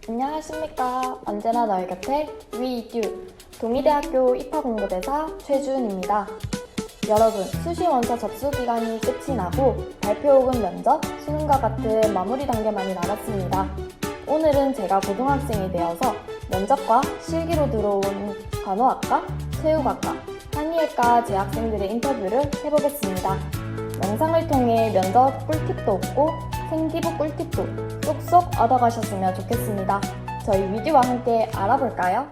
안녕하십니까. 언제나 너희 곁에 위듀 동의대학교 입학공고대사 최주은입니다. 여러분, 수시 원서 접수 기간이 끝이 나고 발표 혹은 면접, 수능과 같은 마무리 단계만이 남았습니다. 오늘은 제가 고등학생이 되어서 면접과 실기로 들어온 간호학과, 체육학과, 한의학과 재학생들의 인터뷰를 해보겠습니다. 영상을 통해 면접 꿀팁도 얻고 생기부 꿀팁도 쏙쏙 얻어가셨으면 좋겠습니다. 저희 위듀와 함께 알아볼까요?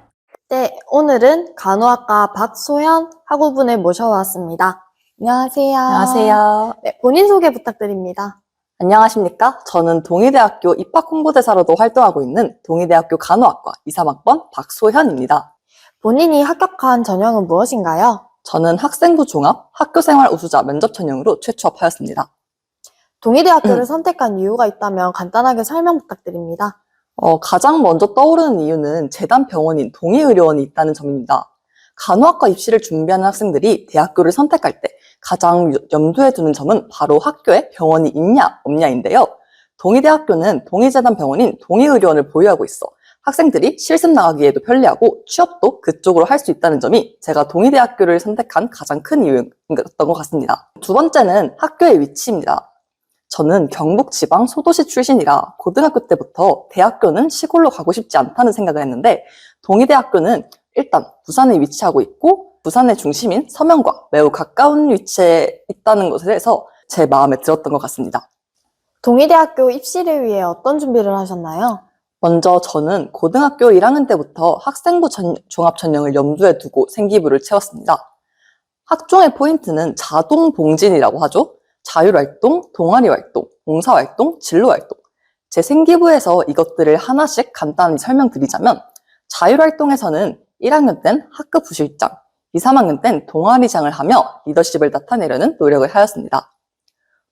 네, 오늘은 간호학과 박소현 학우분을 모셔왔습니다. 안녕하세요. 안녕하세요. 네, 본인 소개 부탁드립니다. 안녕하십니까? 저는 동의대학교 입학홍보대사로도 활동하고 있는 동의대학교 간호학과 23학번 박소현입니다. 본인이 합격한 전형은 무엇인가요? 저는 학생부 종합 학교생활 우수자 면접 전형으로 최초합하였습니다. 동의대학교를 선택한 이유가 있다면 간단하게 설명 부탁드립니다. 가장 먼저 떠오르는 이유는 재단병원인 동의의료원이 있다는 점입니다. 간호학과 입시를 준비하는 학생들이 대학교를 선택할 때 가장 염두에 두는 점은 바로 학교에 병원이 있냐 없냐인데요. 동의대학교는 동의재단병원인 동의의료원을 보유하고 있어 학생들이 실습 나가기에도 편리하고 취업도 그쪽으로 할 수 있다는 점이 제가 동의대학교를 선택한 가장 큰 이유였던 것 같습니다. 두 번째는 학교의 위치입니다. 저는 경북 지방 소도시 출신이라 고등학교 때부터 대학교는 시골로 가고 싶지 않다는 생각을 했는데 동의대학교는 일단 부산에 위치하고 있고 부산의 중심인 서면과 매우 가까운 위치에 있다는 것에서 제 마음에 들었던 것 같습니다. 동의대학교 입시를 위해 어떤 준비를 하셨나요? 먼저 저는 고등학교 1학년 때부터 학생부 종합 전형을 염두에 두고 생기부를 채웠습니다. 학종의 포인트는 자동봉진이라고 하죠. 자율활동, 동아리활동, 봉사활동, 진로활동. 제 생기부에서 이것들을 하나씩 간단히 설명드리자면 자율활동에서는 1학년 땐 학급 부실장, 2, 3학년 땐 동아리장을 하며 리더십을 나타내려는 노력을 하였습니다.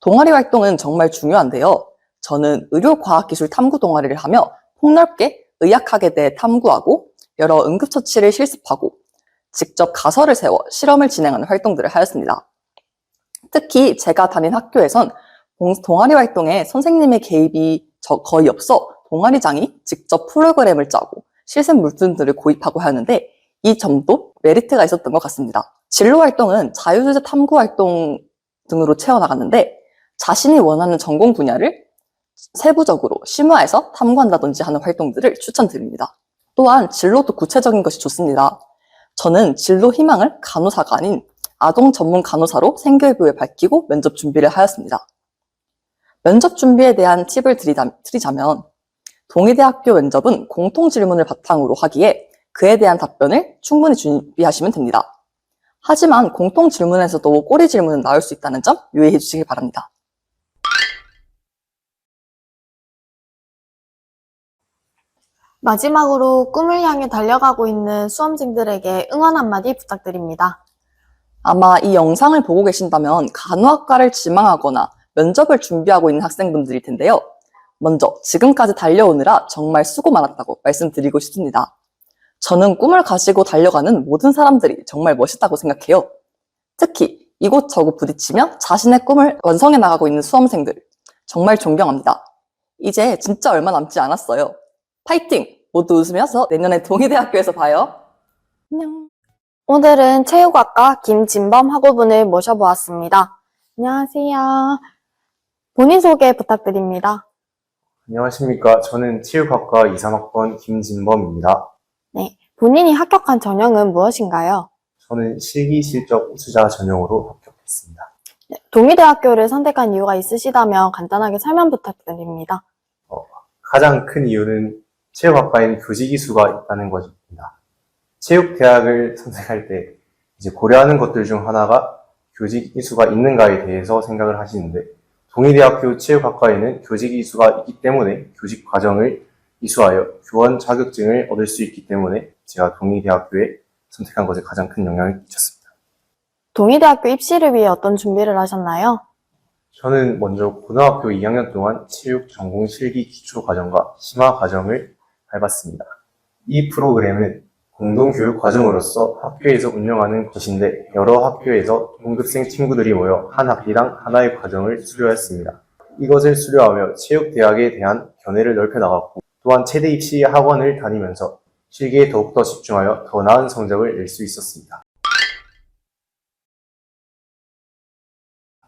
동아리활동은 정말 중요한데요. 저는 의료과학기술 탐구 동아리를 하며 폭넓게 의학학에 대해 탐구하고 여러 응급처치를 실습하고 직접 가설을 세워 실험을 진행하는 활동들을 하였습니다. 특히 제가 다닌 학교에선 동아리 활동에 선생님의 개입이 거의 없어 동아리장이 직접 프로그램을 짜고 실습 물품들을 고입하고 하는데 이 점도 메리트가 있었던 것 같습니다. 진로 활동은 자유주제 탐구 활동 등으로 채워나갔는데 자신이 원하는 전공 분야를 세부적으로 심화해서 탐구한다든지 하는 활동들을 추천드립니다. 또한 진로도 구체적인 것이 좋습니다. 저는 진로 희망을 간호사가 아닌 아동 전문 간호사로 생계부에 밝히고 면접 준비를 하였습니다. 면접 준비에 대한 팁을 드리자면 동의대학교 면접은 공통 질문을 바탕으로 하기에 그에 대한 답변을 충분히 준비하시면 됩니다. 하지만 공통 질문에서도 꼬리 질문은 나올 수 있다는 점 유의해 주시기 바랍니다. 마지막으로 꿈을 향해 달려가고 있는 수험생들에게 응원 한마디 부탁드립니다. 아마 이 영상을 보고 계신다면 간호학과를 지망하거나 면접을 준비하고 있는 학생분들일 텐데요. 먼저 지금까지 달려오느라 정말 수고 많았다고 말씀드리고 싶습니다. 저는 꿈을 가지고 달려가는 모든 사람들이 정말 멋있다고 생각해요. 특히 이곳저곳 부딪히며 자신의 꿈을 완성해 나가고 있는 수험생들 정말 존경합니다. 이제 진짜 얼마 남지 않았어요. 파이팅! 모두 웃으면서 내년에 동의대학교에서 봐요. 안녕. 오늘은 체육학과 김진범 학우분을 모셔보았습니다. 안녕하세요. 본인 소개 부탁드립니다. 안녕하십니까. 저는 체육학과 2, 3학번 김진범입니다. 네, 본인이 합격한 전형은 무엇인가요? 저는 실기실적 우수자 전형으로 합격했습니다. 네, 동의대학교를 선택한 이유가 있으시다면 간단하게 설명 부탁드립니다. 가장 큰 이유는 체육학과에는 교직이수가 있다는 것입니다. 체육대학을 선택할 때 이제 고려하는 것들 중 하나가 교직이수가 있는가에 대해서 생각을 하시는데 동의대학교 체육학과에는 교직이수가 있기 때문에 교직 과정을 이수하여 교원 자격증을 얻을 수 있기 때문에 제가 동의대학교에 선택한 것에 가장 큰 영향을 끼쳤습니다. 동의대학교 입시를 위해 어떤 준비를 하셨나요? 저는 먼저 고등학교 2학년 동안 체육 전공 실기 기초 과정과 심화 과정을 밟았습니다. 이 프로그램은 공동교육 과정으로서 학교에서 운영하는 것인데 여러 학교에서 동급생 친구들이 모여 한 학기당 하나의 과정을 수료했습니다. 이것을 수료하며 체육대학에 대한 견해를 넓혀나갔고 또한 체대 입시 학원을 다니면서 실기에 더욱더 집중하여 더 나은 성적을 낼 수 있었습니다.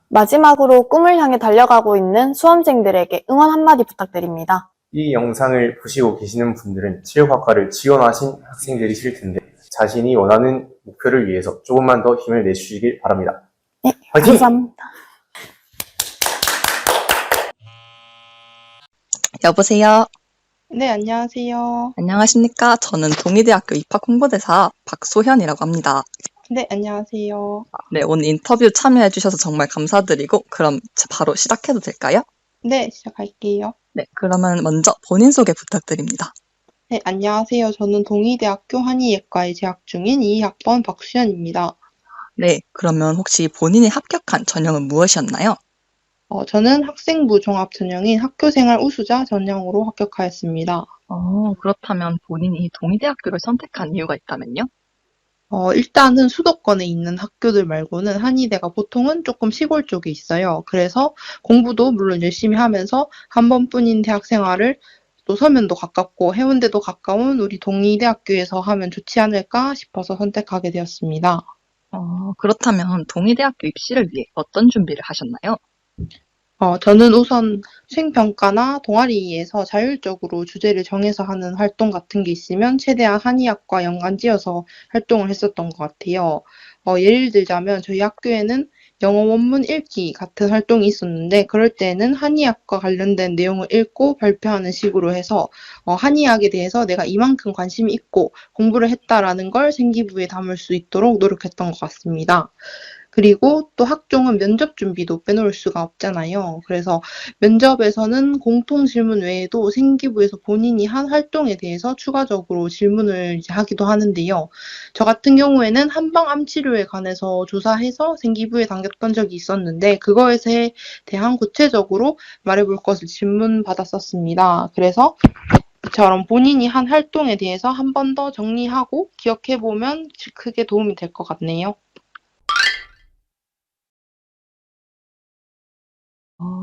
마지막으로 꿈을 향해 달려가고 있는 수험생들에게 응원 한마디 부탁드립니다. 이 영상을 보시고 계시는 분들은 체육학과를 지원하신 학생들이실 텐데 자신이 원하는 목표를 위해서 조금만 더 힘을 내주시길 바랍니다. 네, 화이팅! 감사합니다. 여보세요. 네, 안녕하세요. 안녕하십니까. 저는 동의대학교 입학 홍보대사 박소현이라고 합니다. 네, 안녕하세요. 네, 오늘 인터뷰 참여해주셔서 정말 감사드리고, 그럼 바로 시작해도 될까요? 네, 시작할게요. 네, 그러면 먼저 본인 소개 부탁드립니다. 네, 안녕하세요. 저는 동의대학교 한의예과에 재학 중인 2학번 박수현입니다. 네, 그러면 혹시 본인이 합격한 전형은 무엇이었나요? 저는 학생부 종합 전형인 학교생활 우수자 전형으로 합격하였습니다. 그렇다면 본인이 동의대학교를 선택한 이유가 있다면요? 일단은 수도권에 있는 학교들 말고는 한의대가 보통은 조금 시골 쪽에 있어요. 그래서 공부도 물론 열심히 하면서 한 번뿐인 대학 생활을 또 서면도 가깝고 해운대도 가까운 우리 동의대학교에서 하면 좋지 않을까 싶어서 선택하게 되었습니다. 그렇다면 동의대학교 입시를 위해 어떤 준비를 하셨나요? 저는 우선 수행평가나 동아리에서 자율적으로 주제를 정해서 하는 활동 같은 게 있으면 최대한 한의학과 연관지어서 활동을 했었던 것 같아요. 예를 들자면 저희 학교에는 영어 원문 읽기 같은 활동이 있었는데 그럴 때는 한의학과 관련된 내용을 읽고 발표하는 식으로 해서 한의학에 대해서 내가 이만큼 관심이 있고 공부를 했다라는 걸 생기부에 담을 수 있도록 노력했던 것 같습니다. 그리고 또 학종은 면접 준비도 빼놓을 수가 없잖아요. 그래서 면접에서는 공통 질문 외에도 생기부에서 본인이 한 활동에 대해서 추가적으로 질문을 이제 하기도 하는데요. 저 같은 경우에는 한방 암치료에 관해서 조사해서 생기부에 담겼던 적이 있었는데 그거에 대한 구체적으로 말해볼 것을 질문 받았었습니다. 그래서 이처럼 본인이 한 활동에 대해서 한 번 더 정리하고 기억해보면 크게 도움이 될 것 같네요.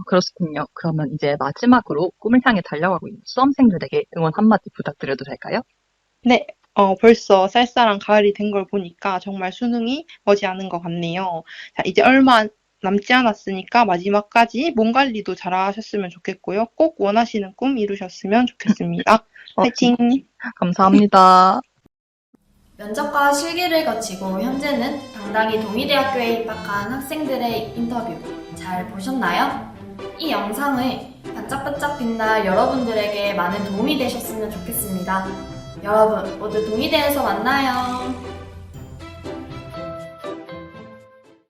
그렇군요. 그러면 이제 마지막으로 꿈을 향해 달려가고 있는 수험생들에게 응원 한마디 부탁드려도 될까요? 네, 벌써 쌀쌀한 가을이 된 걸 보니까 정말 수능이 머지않은 것 같네요. 자, 이제 얼마 남지 않았으니까 마지막까지 몸 관리도 잘 하셨으면 좋겠고요. 꼭 원하시는 꿈 이루셨으면 좋겠습니다. 화이팅! 감사합니다. 면접과 실기를 거치고 현재는 당당히 동의대학교에 입학한 학생들의 인터뷰 잘 보셨나요? 이 영상을 반짝반짝 빛날 여러분들에게 많은 도움이 되셨으면 좋겠습니다. 여러분 모두 동의대에서 만나요.